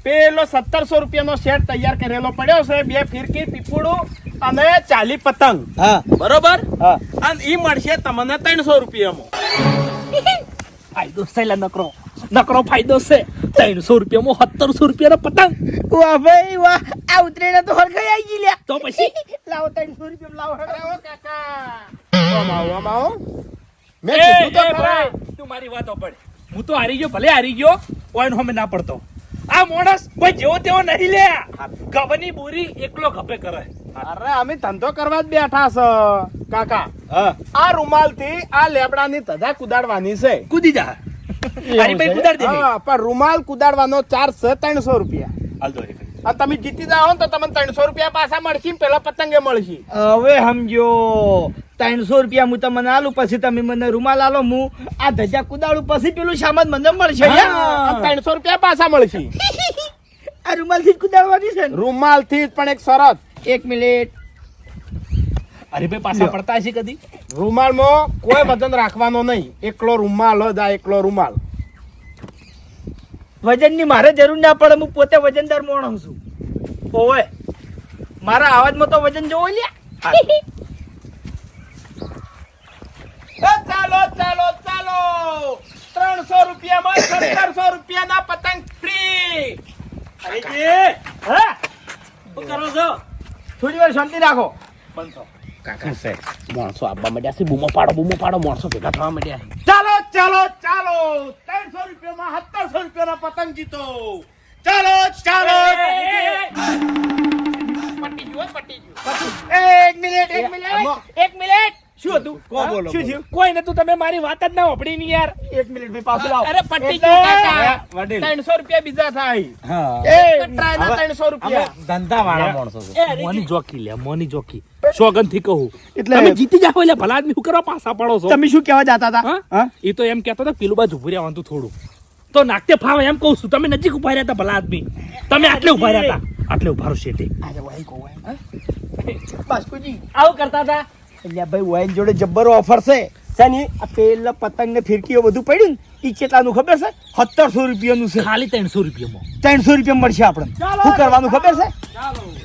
[SPEAKER 1] પેલો 1700 રૂપિયાનો સેટ તૈયાર કરેલો પડ્યો છે, 2 ફિરકી પીપુડું અને 40 પતંગ.
[SPEAKER 3] હા
[SPEAKER 1] બરોબર?
[SPEAKER 3] હા
[SPEAKER 1] અને ઈ મળશે તમને 300 રૂપિયામાં.
[SPEAKER 2] ફાયદો છે લે નકરો નકરો ફાયદો છે. 300 રૂપિયામાં 1700 રૂપિયાનો પતંગ.
[SPEAKER 3] વાહ ભાઈ વાહ, આ ઉતરેડા તો હરખાઈ આવી ગઈ લ્યા.
[SPEAKER 2] તો પછી
[SPEAKER 3] લાવો 300 રૂપિયા લાવો.
[SPEAKER 1] અરે ઓ કાકા આમ આવો. મેં
[SPEAKER 2] એ,
[SPEAKER 1] કીધું તો
[SPEAKER 2] એ
[SPEAKER 1] ખરા.
[SPEAKER 2] ભાઈ, તું મારી વાતો પડ. હું તો હારી ગયો, ભલે હારી ગયો, ઓયન હોમે ના પડતો. આ માણસ કોઈ જેવો તેવો નહીં લે. ગભની બોરી એકલો ગભે કરે.
[SPEAKER 1] અરે અમે ધંધો કરવા જ બેઠા છે કાકા. આ રૂમાલ થી આ લેબડાની ધજા કુદાડવાની છે.
[SPEAKER 2] કૂદી જા. હારી ભાઈ કુદાડ દે.
[SPEAKER 1] હા પણ રૂમાલ કુદાડવાનો ચાર્જ છે 300 રૂપિયા.
[SPEAKER 2] હાલ દો હરીભાઈ.
[SPEAKER 1] અને તમે જીતી જાઓ ને તો તમને 300 રૂપિયા પાછા મળશે ને પેલા પતંગે મળશે.
[SPEAKER 3] હવે સમજો
[SPEAKER 2] 300 રૂપિયા હું તમને આલું, પછી તમે મને રૂમાલ આલો, હું આ ધજા કુદાડું, પછી પેલું સામાન મને મળશે.
[SPEAKER 1] હા, 300 રૂપિયા પાછા મળશે.
[SPEAKER 2] આ રૂમાલ થી જ કુદાડવાની છે ને?
[SPEAKER 1] રૂમાલ થી જ, પણ એક શરત.
[SPEAKER 2] 1 મિનિટ.
[SPEAKER 4] અરે ભાઈ પાછા પડતા છે કદી?
[SPEAKER 1] રૂમાલમાં કોઈ વજન રાખવાનો નહીં, એકલો રૂમાલ જ, આ એકલો રૂમાલ.
[SPEAKER 2] વજનની મારે જરૂર ના પડે, હું પોતે વજનદાર માણસ છું. ઓવે મારા અવાજમાં તો વજન જોવો લ્યા.
[SPEAKER 1] ચાલો ચાલો ચાલો, 300 રૂપિયામાં 1700 રૂપિયાના પતંગ ફ્રી.
[SPEAKER 2] અરે જે હા શું કરો છો? થોડી વાર શાંતિ રાખો.
[SPEAKER 1] કાકા છે માણસો આવવા માંડ્યા છે, બૂમો પાડો, માણસો ભેગા થવા માંડ્યા છે. ચાલો ચાલો ચાલો, 300 રૂપિયામાં 1700 રૂપિયાના પતંગ જીતો. ચાલો ચાલો. પટી ગયું.
[SPEAKER 2] એક મિનિટ. શું હતું?
[SPEAKER 1] કો બોલો,
[SPEAKER 2] શું
[SPEAKER 1] બોલો.
[SPEAKER 2] થયું? કોઈ નતું, તમે મારી વાત જ ના વાપરી ની યાર. 1 મિનિટ ભાઈ, પાછું લાવો.
[SPEAKER 1] અરે પટી ગયું કાકા.
[SPEAKER 4] વડીલ.
[SPEAKER 1] 300 રૂપિયા બીજા થાય.
[SPEAKER 2] એ
[SPEAKER 1] કટરાયના 300 રૂપિયા.
[SPEAKER 4] ધંધા વાળા માણસો છે.
[SPEAKER 2] એ,
[SPEAKER 4] મોની જોકી લે, મોની જોકી. સોગન થી કહું,
[SPEAKER 2] એટલે-
[SPEAKER 4] તમે જીતી જાઓ એટલે ભલા આદમી શું કરવા પાછા પડો છો?
[SPEAKER 2] તમે શું કહેવા જતા હતા?
[SPEAKER 4] હા?
[SPEAKER 2] હા?
[SPEAKER 4] એ તો એમ કહેતો હતો કે પેલું બાજુ ઉભું રહેવાનું હતું થોડું, તો નાખતે ફાવે એમ કહું છું. તમે નજીક ઉભા રહ્યા હતા ભલા આદમી, તમે આટલે ઉભા રહ્યા હતા, આટલે ઉભા રહો શેઠે.
[SPEAKER 2] બાસ્કુજી આવું કરતા હતા. એટલે ભાઈ વાઈન જોડે જબ્બર ઓફર છે. શેની? આ પેલા પતંગ ને ફિરકીઓ બધું પડ્યું ને, એ કેટલાનું ખબર છે? 1700 રૂપિયાનું છે.
[SPEAKER 4] ખાલી 300 રૂપિયામાં.
[SPEAKER 2] 300 રૂપિયા મળશે આપણને. શું કરવાનું ખબર છે?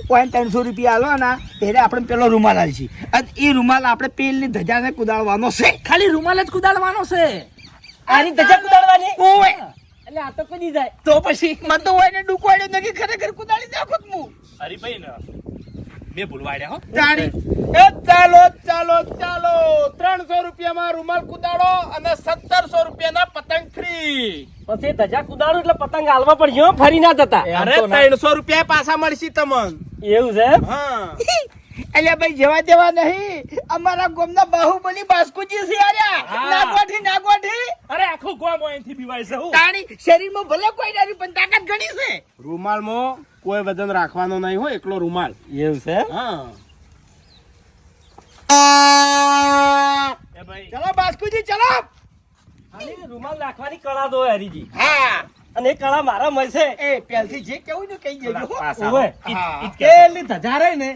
[SPEAKER 2] વાઈન 300 રૂપિયા આલવાના, એટલે આપણે પેલો રૂમાલ આલશે, અને એ રૂમાલ આપણે પેલની ધજાને કુદાડવાનો છે.
[SPEAKER 4] ખાલી રૂમાલ જ કુદાડવાનો છે.
[SPEAKER 2] આની ધજા કુદાડવાની? ઓય એટલે આ તો કુદી જાય. તો પછી મને તો વાઈને ડૂકવાડ્યો નથી, ખરેખર કુદાડી નાખું જ હું.
[SPEAKER 4] અરે ભાઈ ને મેં ભૂલવાડ્યા હો.
[SPEAKER 2] જાણી.
[SPEAKER 1] એ ચાલો ચાલો ચાલો, 300 રૂપિયામાં રૂમાલ કુદાડો અને 1700 રૂપિયાના પતંગ ફ્રી.
[SPEAKER 2] પછી ધજા કુદાડું એટલે પતંગ હાલવા પડશે હો, ફરી ના જતા.
[SPEAKER 1] અરે 300 રૂપિયા પાછા મળશે તમને.
[SPEAKER 2] એવું છે?
[SPEAKER 1] હા.
[SPEAKER 2] અલ્યા ભાઈ જવા દેવા નહીં, અમારા ગામના બાહુબલી બાસ્કુજી છે આર્યા.
[SPEAKER 4] હા.
[SPEAKER 2] નાગવાઠી
[SPEAKER 4] અરે આખું ગામ અહીંથી બીવાય છે હું.
[SPEAKER 2] તાણી શરીરમાં ભલે કોઈ નથી, પણ તાકાત ઘણી છે.
[SPEAKER 1] રૂમાલમાં કોઈ વજન રાખવાનો નહીં હોય, એકલો રૂમાલ.
[SPEAKER 2] એવું છે?
[SPEAKER 1] હા.
[SPEAKER 4] એ ભાઈ
[SPEAKER 2] ચલો બાસ્કુજી ચલો. આની રૂમાલ નાખવાની કળા દો હરીજી.
[SPEAKER 1] હા.
[SPEAKER 2] અને એ કળા મારા મળશે. એ પહેલથી જે કેવું ને કહી દેજો.
[SPEAKER 4] પાછા.
[SPEAKER 2] ઓવે.
[SPEAKER 1] હા.
[SPEAKER 2] પેલી ધજા રહી ને,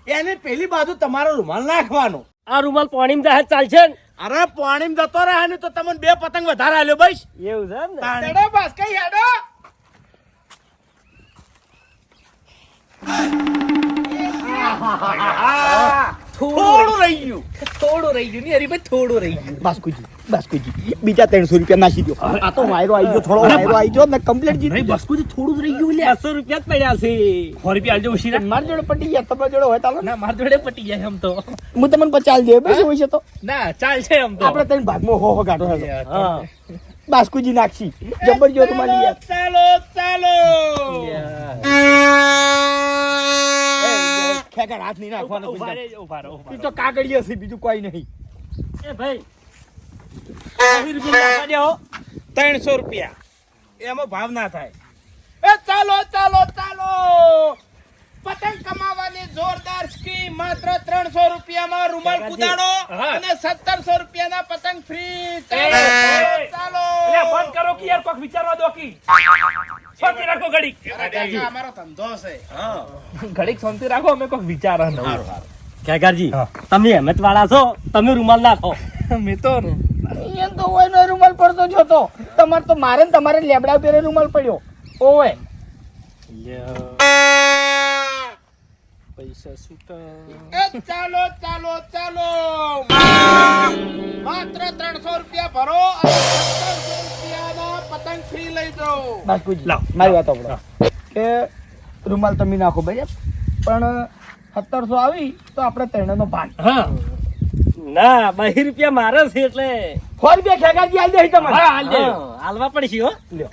[SPEAKER 2] એની પેલી બાજુ તમારો રૂમાલ નાખવાનો. આ રૂમાલ પાણીમાં જાય ચાલશે ને?
[SPEAKER 1] અરે પાણીમાં જતો રહે ને તો તમને 2 પતંગ વધારે આલ્યો બસ.
[SPEAKER 2] એવું છે ને?
[SPEAKER 1] તાણી.
[SPEAKER 2] હેડો બાસ્કા હેડો.
[SPEAKER 1] થોડું રહી ગયું.
[SPEAKER 2] થોડું રહી ગયું ને હરીભાઈ, થોડું રહી ગયું. બાસ્કુજી બીજા 300 રૂપિયા નાખી દો. આ તો વાયરો આવી ગયો, થોડો વાયરો આવી ગયો ને કમ્પ્લીટ જીતી
[SPEAKER 4] નહીં,
[SPEAKER 2] ગયા.
[SPEAKER 4] બસ કોઈ થોડું જ રહી ગયું લે.
[SPEAKER 2] 200 રૂપિયા જ પડ્યા છે.
[SPEAKER 4] 100 રૂપિયા આલજો ઉશીરા.
[SPEAKER 2] મારી જોડે પટી ગયા, તમારી જોડે હોય ચાલો ને.
[SPEAKER 4] ના મારા જોડે પટી જાય એમ તો.
[SPEAKER 2] હું તમને 50 દે બસ હોય છે તો
[SPEAKER 4] ના ચાલશે એમ તો.
[SPEAKER 2] આપણે ત્રણ ભાગમાં હો ગાંઠો હેડો. હા બાસ્કુજી નાખશી જબર જો તમારી યાર.
[SPEAKER 1] ચાલો ચાલો.
[SPEAKER 2] ખેકર હાથ નહીં નાખવાનો.
[SPEAKER 4] ઉભા રહે, ઉભા રહો, ઉભા
[SPEAKER 2] ઈ
[SPEAKER 4] રહો.
[SPEAKER 2] તો કાગળિયો છે, બીજું કોઈ નહીં. એ ભાઈ 20 રૂપિયા નાખવા દ્યો.
[SPEAKER 1] 300 રૂપિયા એમાં ભાવ ના થાય. એ ચાલો ચાલો ચાલો, પતંગ કમાવાની જોરદાર સ્કીમ. માત્ર 300 રૂપિયામાં રૂમાલ કુદાડો
[SPEAKER 4] હા.
[SPEAKER 1] અને 1700 રૂપિયાના પતંગ ફ્રી.
[SPEAKER 4] એ,
[SPEAKER 1] ચાલો ચાલો.
[SPEAKER 4] અલ્યા, બંધ કરો કે યાર, કોક વિચારવા દો કી. શાંતિ રાખો ઘડીક.
[SPEAKER 1] અરે કાકા, અમારો ધંધો છે.
[SPEAKER 4] ઘડીક શાંતિ રાખો, અમે કોક વિચાર
[SPEAKER 2] ખેકરજી તમે હેમત વાળા છો, તમે રૂમાલ નાખો.
[SPEAKER 4] મેં તો
[SPEAKER 2] એમ તો હોય નો રૂમાલ પડતો જ હતો. તમારે તો મારે ને તમારે લેબડા પેરે રૂમાલ પડ્યો. ઓય
[SPEAKER 4] પૈસા છૂટા.
[SPEAKER 1] એ ચાલો ચાલો ચાલો, માત્ર 300 રૂપિયા ભરો અને 1700 રૂપિયાના પતંગ ફ્રી લઈ જાઓ.
[SPEAKER 2] બાસ્કુજી
[SPEAKER 4] લાવ.
[SPEAKER 2] મારી વાત સાંભળો કે રૂમાલ તમે નાખો ભાઈ, પણ 1700 આવી તો આપણે ત્રણેયનો ભાગ.
[SPEAKER 4] હા
[SPEAKER 2] ના 20 રૂપિયા મારે છે એટલે 100 રૂપિયા ખેગાજી આલી દે તમને.
[SPEAKER 4] હા, આલી દે.
[SPEAKER 2] હાલવા પડશે હો. લ્યો.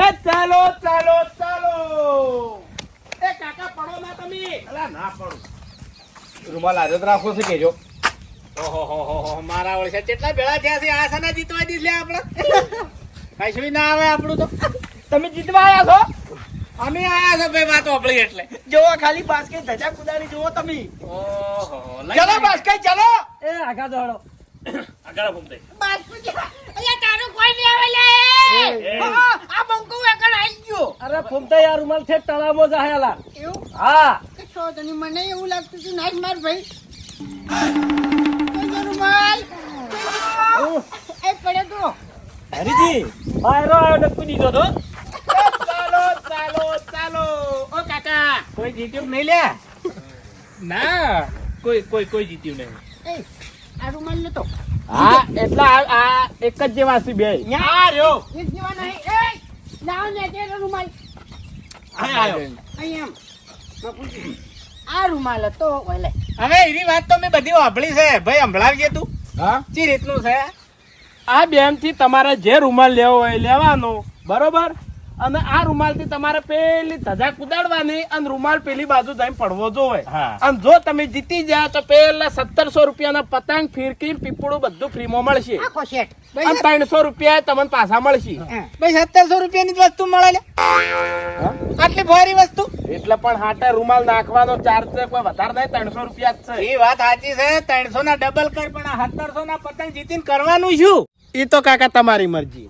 [SPEAKER 1] એ ચાલો ચાલો ચાલો. એ કાકા પડો ના તમે. અલા ના પડો.
[SPEAKER 2] રૂમાલ આદત રાખો છે કેજો.
[SPEAKER 1] ઓહો, મારા ઓળખે કેટલા ભેળા થયા છે. આ સાના જીતવા દીધ લે આપણે. કશું ના આવે આપણું તો.
[SPEAKER 2] તમે જીતવા આવ્યા છો? અમે આયા છે ભાઈ વાત ઓપળી એટલે
[SPEAKER 3] જોવો ખાલી બાસ્કેટ ધજા કુદાડી જોવો તમે.
[SPEAKER 2] ઓહો
[SPEAKER 3] ચલો બાસ્કેટ ચલો.
[SPEAKER 5] એ આગા દોડો.
[SPEAKER 2] આગળ ફૂમતાઈ
[SPEAKER 3] બાસ્કેટ અલ્યા તારું કોઈ નહીં આવે લે. આ બંકો એકલ આવી ગયો.
[SPEAKER 5] અરે ફૂમતાઈ આ રૂમાલ છે તળાવમાં જાહેલા.
[SPEAKER 3] એવું
[SPEAKER 5] હા
[SPEAKER 3] છો તને મને એવું લાગતું હતું નાઈસ માર ભાઈ. કઈ રૂમાલ એ પડે તો
[SPEAKER 5] હરીજી બાયરો આવ્યો ને કૂદી દો તો.
[SPEAKER 2] ચાલો ચાલો ચાલો ઓ કાકા કોઈ જીત્યું નહીં લે ના કોઈ જીત્યું નહીં
[SPEAKER 3] એ આ રૂમાલ લેતો
[SPEAKER 1] હા એટલે આ એક જ જેવા છે બે
[SPEAKER 2] આ રહ્યો
[SPEAKER 3] એક જેવા નહીં. એ લાવ ને તે રૂમાલ
[SPEAKER 2] આવ્યો
[SPEAKER 3] અહીં આમ બાપુજી આ રૂમાલ હતો ઓલે
[SPEAKER 2] હવે એની વાત તો મેં બધી વાપરી છે ભાઈ સંભળાવજે તું
[SPEAKER 1] હા
[SPEAKER 2] ચી રીતનું છે
[SPEAKER 1] આ બેન થી તમારે જે રૂમાલ લેવો હોય લેવાનો બરોબર અને આ રૂમાલ થી તમારે પેલી ધજા કુદાડવાની અને રૂમાલ પેલી બાજુ જઈને પડવો જોવે
[SPEAKER 2] હા.
[SPEAKER 1] અને જો તમે જીતી જાઓ તો પેલા 1700 રૂપિયાના પતંગ ફિરકી પીપળું બધું ફ્રીમાં મળશે
[SPEAKER 3] આખો સેટ
[SPEAKER 1] અને 300 રૂપિયા તમને પાછા મળશે
[SPEAKER 2] ભાઈ 1700 રૂપિયાની જ વસ્તુ મળે લે આટલી ભારી વસ્તુ
[SPEAKER 1] એટલે પણ હાટે રૂમાલ નાખવાનો ચાર્જ છે કોઈ વધારે નહીં 300 રૂપિયા જ છે
[SPEAKER 2] એ વાત સાચી છે 300 ના ડબલ કર પણ આ 1700 ના પતંગ જીતીને કરવાનું શું
[SPEAKER 1] એ તો કાકા તમારી મરજી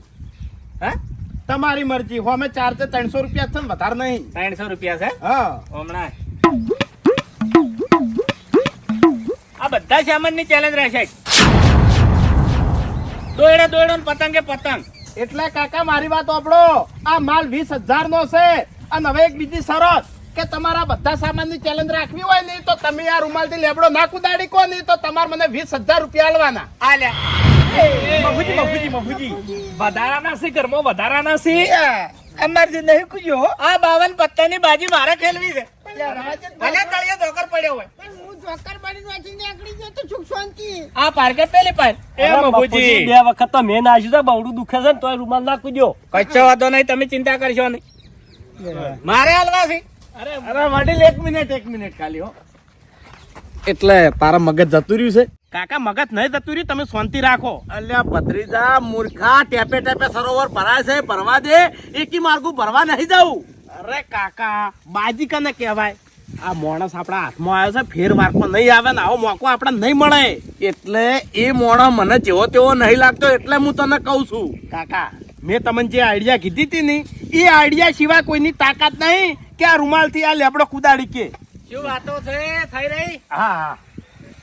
[SPEAKER 2] હા
[SPEAKER 1] તમારી મરજી હોમે ચાર્જ 300 રૂપિયા જ છે ને વધારે નહીં
[SPEAKER 2] 300 રૂપિયા છે
[SPEAKER 1] હા
[SPEAKER 2] હમણાં આ બધા સામાનની ચેલેન્જ રહેશે દોડે દોડો ને પતંગે પતંગ
[SPEAKER 1] એટલે કાકા મારી વાત સાંભળો આ માલ 20,000 નો છે અને હવે એક બીજી શરત કે તમારા બધા સામાનની ચેલેન્જ રાખવી હોય ને તો તમે આ રૂમાલથી લેબડો ના કુદાડી કો નહીં તો તમારે મને 20,000 રૂપિયા આલવાના
[SPEAKER 2] આ લે
[SPEAKER 5] મફુજી વધારાના છે ઘરમાં વધારાના છે.
[SPEAKER 3] અમાર જે નહીં કુજો
[SPEAKER 2] આ 52 પત્તાની બાજી મારે ખેલવી છે ભલે તળિયે ધોકર પડ્યો હોય
[SPEAKER 3] હું જોકર બની વાંચી નીકળી ગયો તો સુખ શાંતિ.
[SPEAKER 2] આ પાર્કે પેલી પાર
[SPEAKER 5] અરે મફુજી, બે વખત તો મેં નાખ્યું છે બહુડું દુખે છે ને તોય રૂમાલ ના કૂદ્યો.
[SPEAKER 2] કચ્છો વાંધો નહીં તમે ચિંતા કરશો નહીં મારે હાલવા છે
[SPEAKER 1] અરે વડીલ એક મિનિટ ખાલી હો એટલે તારા મગજ જતું રહ્યું છે કાકા મગજ નહીં જતું રહ્યું તમે શાંતિ રાખો અલ્યા ભત્રીજા મૂર્ખા ટેપે ટેપે સરોવર ભરાય છે ભરવા દે એકી માર્ગું ભરવા નહીં જાવું અરે કાકા બાજી કને કહેવાય આ માણસ આપણા હાથમાં આવ્યો છે ફેર વારકો નહીં આવે ને આવો મોકો આપણે નહીં મળે એટલે એ મોણસ મને જેવો તેવો નહીં લાગતો એટલે હું તને કહું છું કાકા મેં તમને જે આઈડિયા કીધી હતી ને એ આઈડિયા સિવાય કોઈની તાકાત નહીં કે આ રૂમાલથી આ લેબડો કુદાડી કે
[SPEAKER 2] શું વાતો છે થઈ રહી
[SPEAKER 1] હા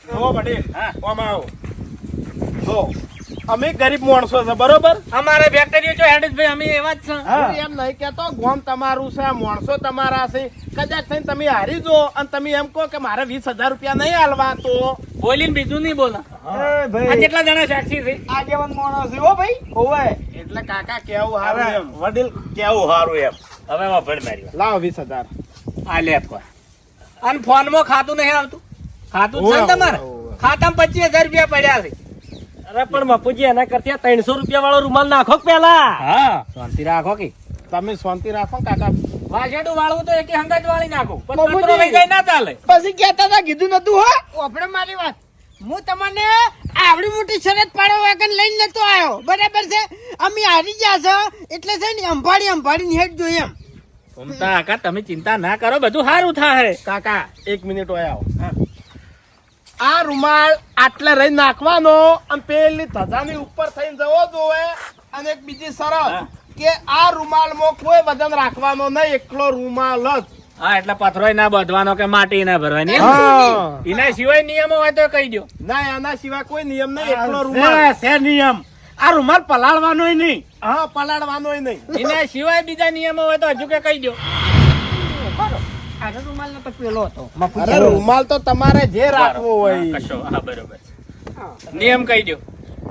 [SPEAKER 1] જો વડીલ ઓમ આવો જો અમે ગરીબ માણસો છે બરોબર
[SPEAKER 2] અમારે ફેક્ટરીઓ જો હેડેશભાઈ અમે એવા જ છે
[SPEAKER 1] હું એમ નહીં કેતો ગોમ તમારું છે માણસો તમારા છે કદાચ થઈને તમે હારી જો અને તમે એમ કહો કે મારે 20,000 રૂપિયા નહીં આલવા તો
[SPEAKER 2] બોલીને બીજું નહીં બોલા આ કેટલા જણા સાક્ષી છે
[SPEAKER 1] આગેવાન માણસ છે હો ભાઈ હોવે એટલે કાકા કેવું હારું એમ વડીલ કેવું હારું એમ
[SPEAKER 2] હવે વાપર મારી વાત.
[SPEAKER 1] લાવો 20,000
[SPEAKER 2] આ લે પર અને ફોનમાં ખાતું નહીં આવતું ખાતું છે ને તમારે ખાતામાં 25,000 રૂપિયા પડ્યા છે
[SPEAKER 5] અરે પણ મફુજી એના કરતા 300 રૂપિયા વાળો રૂમાલ નાખો કે પેલા.
[SPEAKER 2] હા શાંતિ રાખો કે
[SPEAKER 1] તમે શાંતિ રાખો કાકા
[SPEAKER 2] વાસેડું વાળવું તો એકે હંગાત વાળી નાખો પણ કચરો લઈ જાય ના ચાલે
[SPEAKER 3] પછી કહેતા હતા કીધું નતું હો ઓપડે મારી વાત હું તમને આવડી મોટી શરત પાડવા વાગન લઈને નતો આવ્યો બરાબર છે અમે હારી ગયા છો એટલે છે ને અંભાડી હેડ જોઈએ એમ
[SPEAKER 2] ઘૂમતા કાકા તમે ચિંતા ના કરો બધું સારું થાય
[SPEAKER 1] કાકા 1 મિનિટ હોય આવો આ રૂમાલ આટલે રહી નાખવાનો અને પેલી ધજાની ઉપર થઈને જવો જોવે અને એક બીજી શરત કે આ રૂમાલમાં કોઈ વજન રાખવાનો નહીં એકલો રૂમાલ જ
[SPEAKER 2] હા એટલે પથરોય ના બાંધવાનો કે માટી ના ભરવાની
[SPEAKER 1] હા.
[SPEAKER 2] એના સિવાય નિયમો હોય તો કહી દો
[SPEAKER 1] ના આના સિવાય કોઈ નિયમ નહીં એકલો રૂમાલ છે નિયમ આ રૂમાલ પલાળવાનો નહીં હા પલાળવાનો નહીં
[SPEAKER 2] એના સિવાય બીજા નિયમો હોય તો હજુ કે કહી દો
[SPEAKER 3] આગળ રૂમાલ નો તો પેલો હતો
[SPEAKER 1] અરે રૂમાલ તો તમારે જે રાખવો હોય
[SPEAKER 2] કશો હા બરોબર નિયમ કહી દો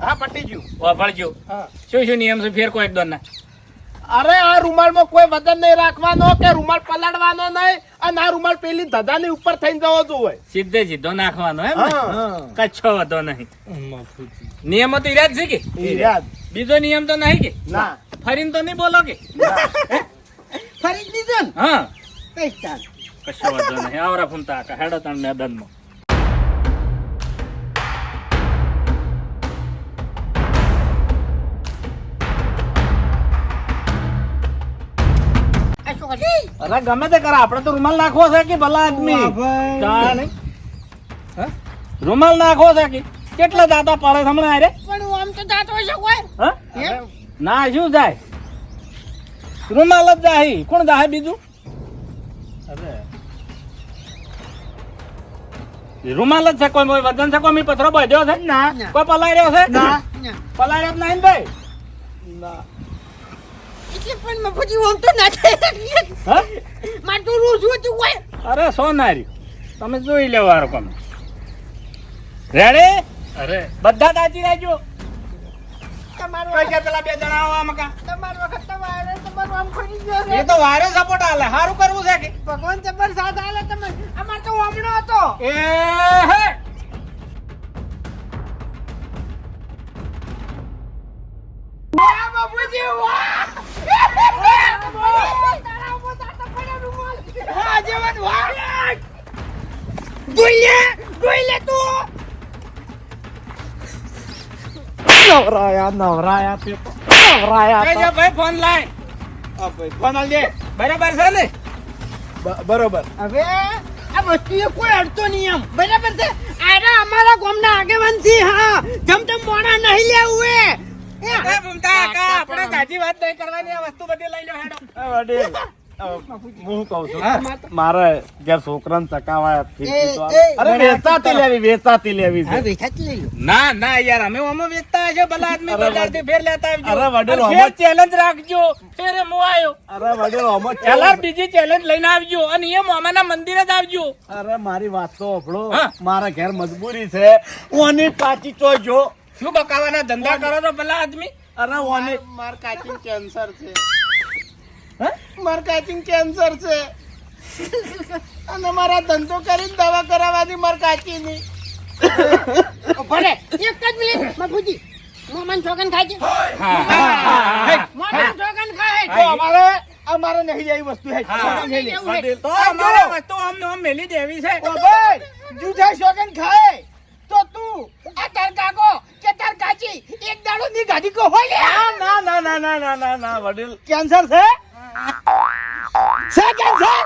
[SPEAKER 1] હા પટી ગયું
[SPEAKER 2] વાપરજો
[SPEAKER 1] હા
[SPEAKER 2] શું શું નિયમ છે ફેર કોઈ દોન ના
[SPEAKER 1] અરે આ રૂમાલમાં કોઈ વજન નહીં રાખવાનો કે રૂમાલ પલાળવાનો નહીં અને આ રૂમાલ પેલી ધજાની ઉપર થઈને જવો જોઈએ
[SPEAKER 2] સીધે સીધો નાખવાનો એમ ને?
[SPEAKER 1] હા.
[SPEAKER 2] કચ્છો હતો નહીં નિયમો તો ઈરાજ છે કે
[SPEAKER 1] ઈ યાદ
[SPEAKER 2] બીજો નિયમ તો નહીં કે
[SPEAKER 1] ના
[SPEAKER 2] ફરીને તો નહીં બોલો કે
[SPEAKER 3] ફરી જ દીધો ને
[SPEAKER 2] હા
[SPEAKER 3] કઈ ચાલ
[SPEAKER 2] કશો વાંધો નહીં આવરા ફૂમતા કાકા હેડો તણ મેદાનમાં
[SPEAKER 3] આ શું
[SPEAKER 4] અરે ગમે તે કરે આપણે તો રૂમાલ નાખવો છે કે ભલા આદમી જા નહીં હા? રૂમાલ નાખવો છે કે કેટલા દાતા પડે હમણાં આરે
[SPEAKER 3] પણ હું આમ તો જાતો હશે કોઈ
[SPEAKER 4] હા
[SPEAKER 3] એમ?
[SPEAKER 4] ના શું જાય રૂમાલ જ જાય કોણ જાય બીજું અરે રૂમાલ જ છે કોઈ વજન છે કોઈ મી પથરો બાંધ્યો છે
[SPEAKER 1] ના
[SPEAKER 4] કોઈ પલાળ્યો છે
[SPEAKER 1] ના.
[SPEAKER 4] પલાળ્યો જ નહીં ને ભાઈ
[SPEAKER 3] એટલે પણ મફુજી આમ તો ના થાય
[SPEAKER 4] હા
[SPEAKER 3] મારે તો રોજ હતું કોઈ
[SPEAKER 4] અરે સોનારી તમે જોઈ લેવાનો કોમ રેડી અરે બધા દાચી રહેજો
[SPEAKER 3] તમારો
[SPEAKER 4] કઈ છે પેલા બે જણા આવા મકા
[SPEAKER 3] તમારો વખત તમારું આમ ખોલી ગયો
[SPEAKER 4] એ
[SPEAKER 3] છે
[SPEAKER 4] તો વારે સપોર્ટ આલે સારું કરવું છે કે
[SPEAKER 3] ભગવાન જબર સાથ આલે તમે અમાર તો હમણો હતો
[SPEAKER 4] એ હે
[SPEAKER 3] વાહ બાપુજી વાહ તારા ઉપર તાતા પડ્યો રૂમાલ વાહ જીવન વાહ ગોઈ લે તું
[SPEAKER 1] નવરાયા તે તો. નવરાયા
[SPEAKER 4] કઈ
[SPEAKER 1] તો.
[SPEAKER 4] જા ભાઈ ફોન લાય
[SPEAKER 1] આ ભાઈ ફોન આલ દે.
[SPEAKER 4] બરાબર છે ને
[SPEAKER 1] બરોબર
[SPEAKER 3] હવે આ વસ્તુ એ કોઈ અડતો નહીં એમ બરાબર છે આરા અમારા ગામના આગેવાન છે હા જમ તમ મોણા નહીં લેવું એ
[SPEAKER 4] એ ભૂમતા કાકા આપણે સાચી વાત નહીં કરવાની આ વસ્તુ બધી લઈ લો હેડો
[SPEAKER 1] વડીલ હું કહું છું મારે ઘેર છોકરાને ચકાવાય ફીરકી તો
[SPEAKER 3] એ,
[SPEAKER 1] અરે વેચાતી લેવી
[SPEAKER 3] હા
[SPEAKER 1] છે
[SPEAKER 3] વેચાતી લઈ લો
[SPEAKER 4] ના ના યાર અમે ઓમાં વેચતા હશે ભલા આદમી
[SPEAKER 1] અરે
[SPEAKER 4] બજારથી ફેર લેતા આવજો
[SPEAKER 1] અરે વડીલ,
[SPEAKER 4] અને ફેર ચેલેન્જ રાખજો ફેરે હું આવ્યો
[SPEAKER 1] અરે વડીલ આમાં
[SPEAKER 4] એલાર
[SPEAKER 1] કેવું?
[SPEAKER 4] બીજી ચેલેન્જ લઈને આવજો અને એ મામાના મંદિરે જ આવજો
[SPEAKER 1] અરે મારી વાત તો સાંભળો
[SPEAKER 4] હા.
[SPEAKER 1] મારા ઘેર મજબૂરી છે ઓની પાછી ચોજો
[SPEAKER 4] શું બકાવાના ધંધા કરો છો ભલા આદમી
[SPEAKER 1] અરે ઓની
[SPEAKER 2] માર કાચિંગ કેન્સર છે
[SPEAKER 1] હે?
[SPEAKER 2] માર કાચિંગ કેન્સર છે અને મારા ધંધો કરીને દવા કરાવવાની માર કાચી ની
[SPEAKER 3] ભલે એક જ મિનિટ મફુજી મોમન છોકન ખાય છે મોમન છોકન ખાય
[SPEAKER 1] તો અમારે નહીં જાય વસ્તુ હે
[SPEAKER 3] નહીં લેવું હે.
[SPEAKER 4] તો અમારે વસ્તુ આમ મેલી દેવી છે
[SPEAKER 2] ઓ ભાઈ જૂઠા શોગન ખાય તો તું આ તાર કાકો કે તાર કાચી એક દાડો ની ગાડી કો હોય
[SPEAKER 1] ના ના ના ના ના ના ના વડીલ કેન્સર છે
[SPEAKER 2] કેન્સર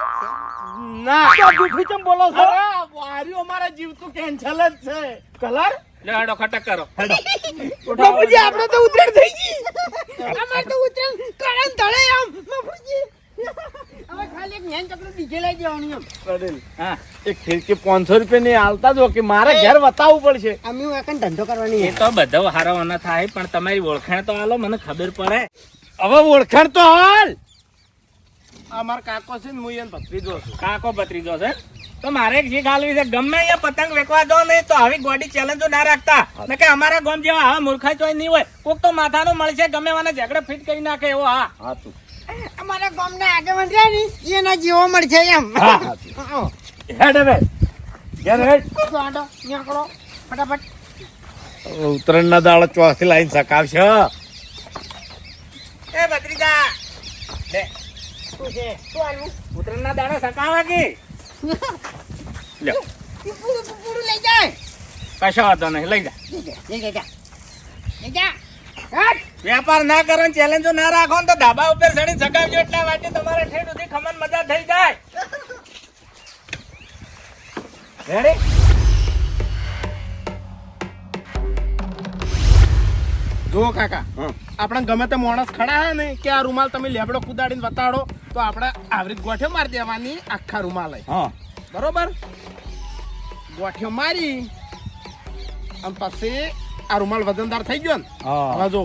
[SPEAKER 1] ના
[SPEAKER 2] તો જૂઠું કેમ બોલો છો
[SPEAKER 1] અરે વાર્યું અમારા જીવતું કેન્સર જ છે
[SPEAKER 2] કલર
[SPEAKER 4] લે હેડો ખટક કરો
[SPEAKER 2] બાપુજી આપણે તો ઉતરેણ થઈ ગઈ
[SPEAKER 3] અમાર તો ઉતરેલ કરણ ધળે આમ મફુજી હવે ખાલી એક નેન ચકડું ડીજે લઈ દેવાની એમ
[SPEAKER 1] વડીલ
[SPEAKER 4] હા
[SPEAKER 1] એક ખીરકી 500 રૂપિયાની હાલતા જો કે મારે ઘેર બતાવવું પડશે
[SPEAKER 3] અમે હું એકન ધંધો કરવાની
[SPEAKER 4] એ તો બધો હારવાના થાય પણ તમારી ઓળખાણ તો આલો મને ખબર પડે
[SPEAKER 1] હવે ઓળખાણ તો હાલ
[SPEAKER 2] અમાર કાકો છે ને હું એને ભત્રીજો છું
[SPEAKER 4] કાકો ભત્રીજો છે તો મારે એક શીખ આલવી છે ગમે એ પતંગ વેકવા દો નહીં તો આવી ગોડી ચેલેન્જો ના રાખતા ને કે અમારા ગામ જેવા હા મૂર્ખાઈ ચોય નહીં હોય કોક તો માથાનું મળશે ગમે વાના ઝઘડે ફિટ કરી નાખે એવો હા
[SPEAKER 1] હા તું
[SPEAKER 3] અમારા ગામના આગેવાન રહ્યા ને એના જેવો મળશે એમ
[SPEAKER 1] હા, હા. હેડ હવે ઘેર હેડ
[SPEAKER 3] આડો નીકળો ફટાફટ
[SPEAKER 1] ઉત્તરાયણના દાડો ચોથી લાઈન સકાવશે
[SPEAKER 4] એ ભત્રીજા લે
[SPEAKER 3] શું છે શું આલું
[SPEAKER 4] ઉતરણના દાડા સકાવા કે લ્યો
[SPEAKER 3] પૂરું લઈ જાય
[SPEAKER 4] કશો વાંધો નહીં લઈ જા
[SPEAKER 3] લઈ જા હટ
[SPEAKER 4] વેપાર ના કરો ને ચેલેન્જો ના રાખો ને તો ધાબા ઉપર ચડી સગાવજો એટલા વાટે તમારે ઠેઠ સુધી ખમણ મજા થઈ જાય રેડી
[SPEAKER 2] જો કાકા આપણે ગમે તે માણસ ખડા હે ને કે આ રૂમાલ તમે લેબડો કુદાડીને બતાડો તો આપણે આવરી ગોઠ્યો મારી દેવાની આખા રૂમાલ
[SPEAKER 1] હા
[SPEAKER 2] બરોબર ગોઠ્યો મારી અને પછી આ રૂમાલ વજનદાર થઈ ગયો ને
[SPEAKER 1] હા
[SPEAKER 2] હવે જો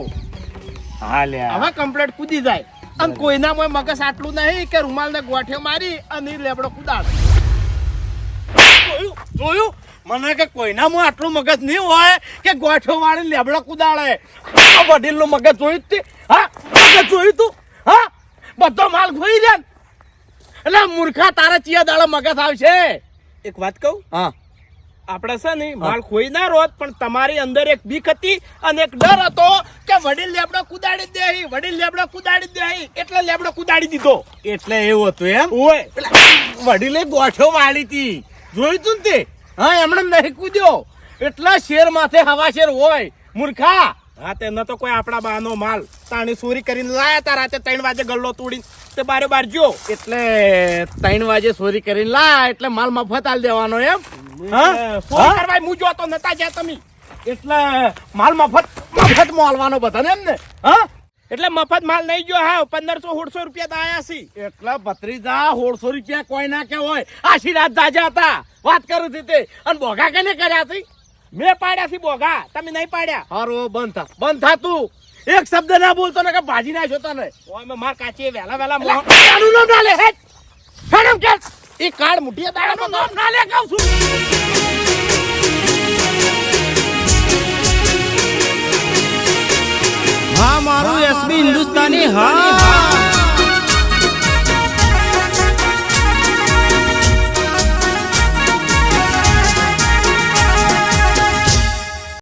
[SPEAKER 1] હા લે
[SPEAKER 2] હવે કમ્પ્લેટ કૂદી જાય અને કોઈના મોય મગજ આટલું નહીં કે રૂમાલ ને ગોઠ્યો મારી અને ઈ લેબડો કુદાડ
[SPEAKER 1] જોયું મને કે કોઈનામાં આટલું મગજ નહીં હોય કે ગોઠો વાળી લેબડો કુદાડે આ વડીલનું મગજ જોયું જ તે? હા મગજ જોયું તું હા બધો માલ ખોઈ જાય એટલે મૂર્ખા તારા ચિયા દાડા મગજ આવશે
[SPEAKER 2] એક વાત કહું
[SPEAKER 1] હા
[SPEAKER 2] આપણે છે ને માલ ખોઈ ના રોત પણ તમારી અંદર એક બીક હતી અને એક ડર હતો કે વડીલ લેબડો કુદાડી દે વડીલ લેબડો કુદાડી દે એટલે લેબડો કુદાડી દીધો
[SPEAKER 1] એટલે એવું હતું એમ
[SPEAKER 2] ઓય
[SPEAKER 1] વડીલે ગોઠો વાળી હતી જોયું તું ને તે હા એમણે નહીં કૂદ્યો એટલા શેર માથે હવા શેર હોય મૂર્ખા
[SPEAKER 2] હા તે ન તો કોઈ આપણા બાનો માલ તાણી ચોરી કરીને લાયા તા રાતે 3 વાગે ગલ્લો તોડીને તે બારે બાર જો.
[SPEAKER 1] એટલે 3 વાગે ચોરી કરીને લા એટલે માલ મફત આલ દેવાનો એમ હા?
[SPEAKER 2] ચોરી કરવા હું જોતો નતા જ્યાં તમે.
[SPEAKER 1] એટલે માલ મફત મોલવાનો બધાને એમ ને હા?
[SPEAKER 2] એટલે મફત માલ નહીં જો હા 1500-1600 રૂપિયા તો આયા છે.
[SPEAKER 1] એટલે ભત્રીજા 1600 રૂપિયા કોઈ ના કે હોય આશીર્વાદ દાજા હતા વાત કરું છું તે અને બોગા કને કર્યા છે
[SPEAKER 2] મેં પાડ્યા છે બોગા, તમે નહીં પાડ્યા.
[SPEAKER 1] હારો બંધ થા તું એક શબ્દ ના બોલતો ને કે ભાજી ના જોતા ને
[SPEAKER 2] ઓય મેં માર કાચી વહેલા
[SPEAKER 1] આનું નામ ના લે હેટ હેડમ કે એ કાર્ડ મુઠીએ દાડાનો નામ ના લે કહું છું
[SPEAKER 2] હા મારું એસબી હિન્દુસ્તાની હા